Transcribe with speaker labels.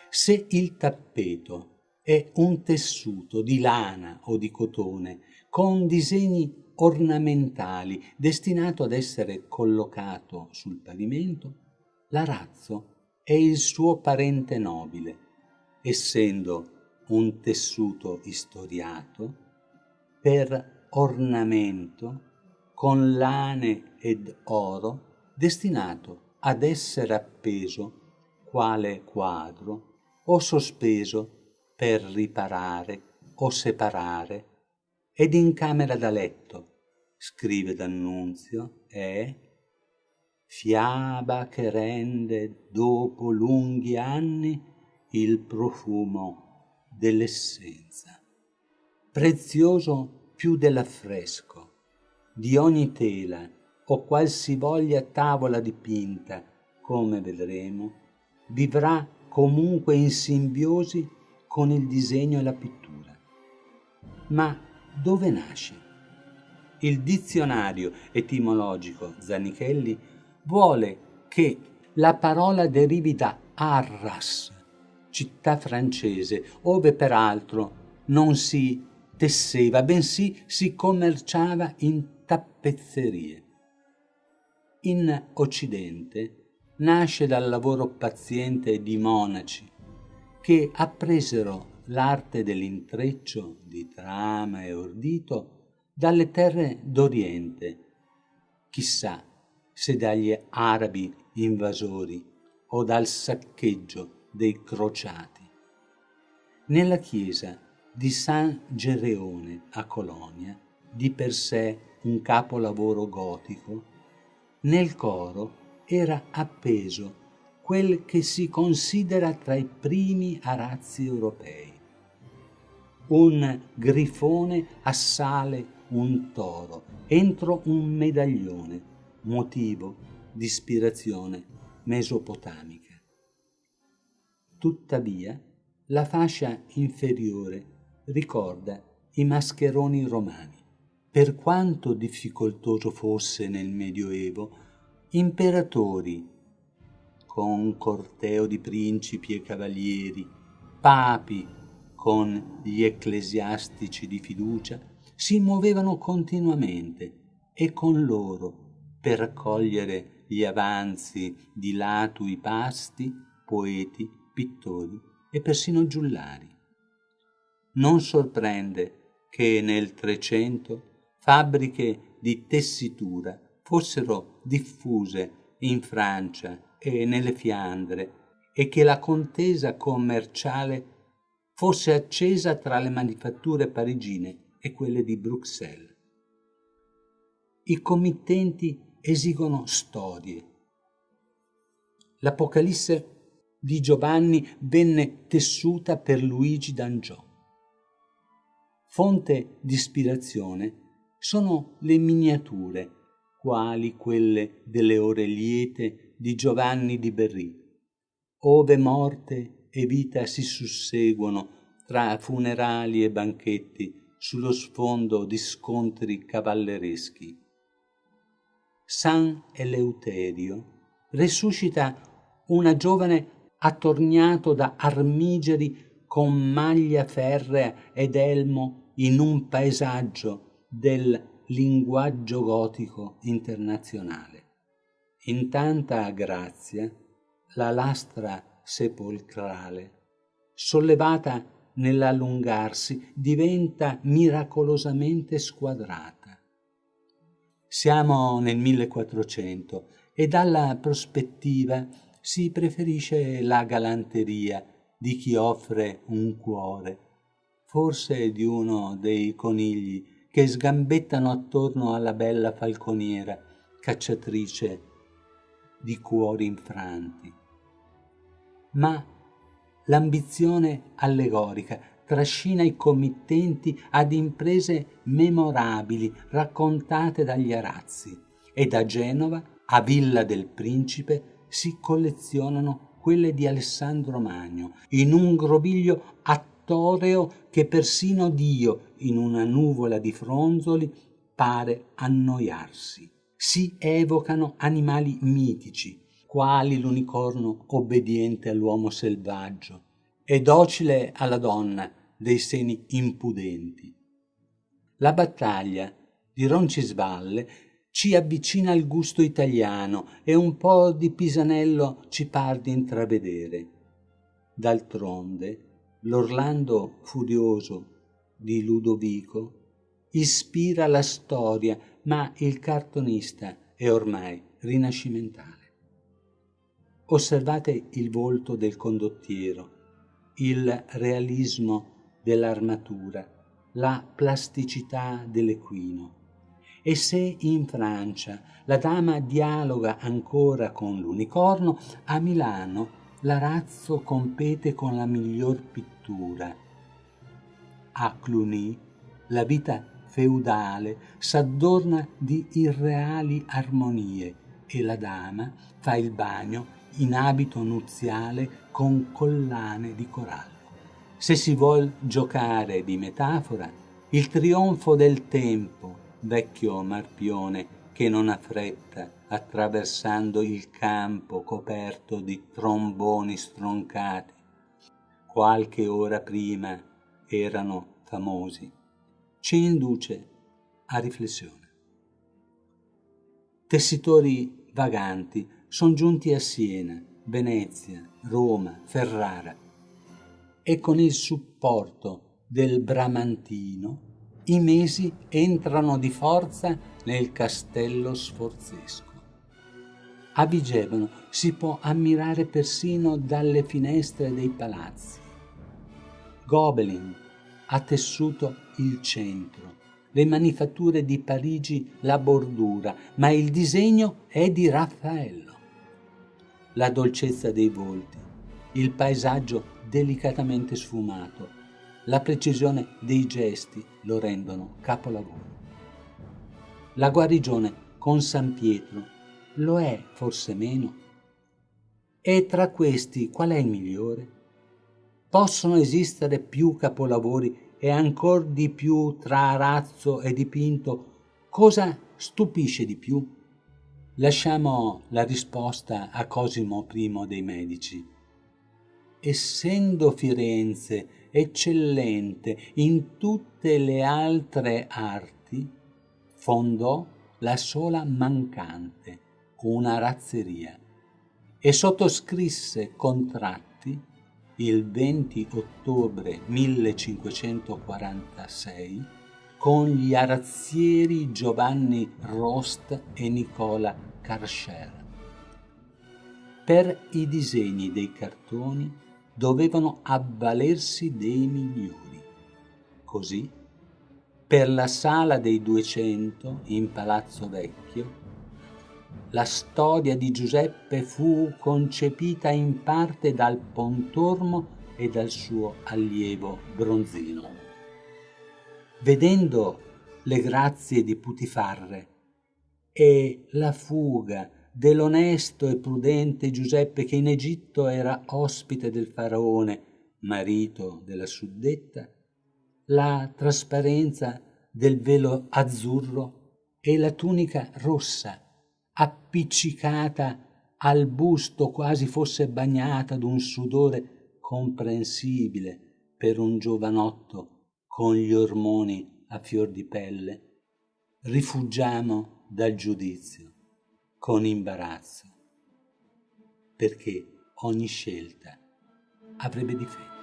Speaker 1: Se il tappeto è un tessuto di lana o di cotone con disegni ornamentali destinato ad essere collocato sul pavimento, l'arazzo è il suo parente nobile, essendo un tessuto istoriato per ornamento con lane ed oro destinato ad essere appeso quale quadro o sospeso per riparare o separare, ed in camera da letto, scrive D'Annunzio, è fiaba che rende dopo lunghi anni il profumo dell'essenza, prezioso più dell'affresco, di ogni tela o qualsivoglia tavola dipinta, come vedremo, vivrà comunque in simbiosi con il disegno e la pittura. Ma dove nasce? Il dizionario etimologico Zanichelli vuole che la parola derivi da Arras, città francese, ove peraltro non si tesseva, bensì si commerciava in tappezzerie. In Occidente nasce dal lavoro paziente di monaci che appresero l'arte dell'intreccio di trama e ordito dalle terre d'Oriente, chissà se dagli arabi invasori o dal saccheggio dei crociati. Nella chiesa di San Gereone a Colonia, di per sé un capolavoro gotico, nel coro era appeso quel che si considera tra i primi arazzi europei. Un grifone assale un toro entro un medaglione, motivo di ispirazione mesopotamica. Tuttavia, la fascia inferiore ricorda i mascheroni romani. Per quanto difficoltoso fosse nel Medioevo, imperatori con corteo di principi e cavalieri, papi con gli ecclesiastici di fiducia, si muovevano continuamente e con loro, per raccogliere gli avanzi di latui pasti, poeti, pittori e persino giullari. Non sorprende che nel 300 fabbriche di tessitura fossero diffuse in Francia e nelle Fiandre e che la contesa commerciale fosse accesa tra le manifatture parigine e quelle di Bruxelles. I committenti esigono storie. L'Apocalisse di Giovanni venne tessuta per Luigi d'Angiò. Fonte di ispirazione sono le miniature, quali quelle delle ore liete di Giovanni di Berry, ove morte e vita si susseguono tra funerali e banchetti sullo sfondo di scontri cavallereschi. San Eleuterio resuscita una giovane attorniato da armigeri con maglia ferrea ed elmo in un paesaggio del linguaggio gotico internazionale. In tanta grazia, la lastra sepolcrale, sollevata nell'allungarsi, diventa miracolosamente squadrata. Siamo nel 1400 e dalla prospettiva si preferisce la galanteria di chi offre un cuore, forse di uno dei conigli che sgambettano attorno alla bella falconiera, cacciatrice di cuori infranti. Ma l'ambizione allegorica trascina i committenti ad imprese memorabili raccontate dagli arazzi, e da Genova a Villa del Principe si collezionano quelle di Alessandro Magno, in un groviglio attoreo che persino Dio, in una nuvola di fronzoli, pare annoiarsi. Si evocano animali mitici, quali l'unicorno obbediente all'uomo selvaggio e docile alla donna dei seni impudenti. La battaglia di Roncisvalle ci avvicina al gusto italiano e un po' di Pisanello ci par di intravedere. D'altronde, l'Orlando furioso di Ludovico ispira la storia, ma il cartonista è ormai rinascimentale. Osservate il volto del condottiero, il realismo dell'armatura, la plasticità dell'equino. E se in Francia la dama dialoga ancora con l'unicorno, a Milano l'arazzo compete con la miglior pittura. A Cluny la vita feudale s'adorna di irreali armonie e la dama fa il bagno in abito nuziale con collane di corallo. Se si vuol giocare di metafora, il trionfo del tempo, vecchio Marpione che non ha fretta attraversando il campo coperto di tromboni stroncati, qualche ora prima erano famosi, ci induce a riflessione. Tessitori vaganti sono giunti a Siena, Venezia, Roma, Ferrara e con il supporto del Bramantino i mesi entrano di forza nel castello sforzesco. A Vigevano si può ammirare persino dalle finestre dei palazzi. Gobelin ha tessuto il centro, le manifatture di Parigi la bordura, ma il disegno è di Raffaello. La dolcezza dei volti, il paesaggio delicatamente sfumato, la precisione dei gesti lo rendono capolavoro. La guarigione con San Pietro lo è forse meno? E tra questi qual è il migliore? Possono esistere più capolavori e ancor di più tra arazzo e dipinto? Cosa stupisce di più? Lasciamo la risposta a Cosimo I dei Medici. Essendo Firenze eccellente in tutte le altre arti, fondò la sola mancante, una razzeria, e sottoscrisse contratti il 20 ottobre 1546 con gli arazzieri Giovanni Rost e Nicola Karcher. Per i disegni dei cartoni dovevano avvalersi dei migliori. Così, per la Sala dei 200 in Palazzo Vecchio, la storia di Giuseppe fu concepita in parte dal Pontormo e dal suo allievo Bronzino. Vedendo le grazie di Putifarre e la fuga dell'onesto e prudente Giuseppe che in Egitto era ospite del faraone, marito della suddetta, la trasparenza del velo azzurro e la tunica rossa appiccicata al busto quasi fosse bagnata d'un sudore comprensibile per un giovanotto con gli ormoni a fior di pelle, rifugiamo dal giudizio con imbarazzo, perché ogni scelta avrebbe difetto.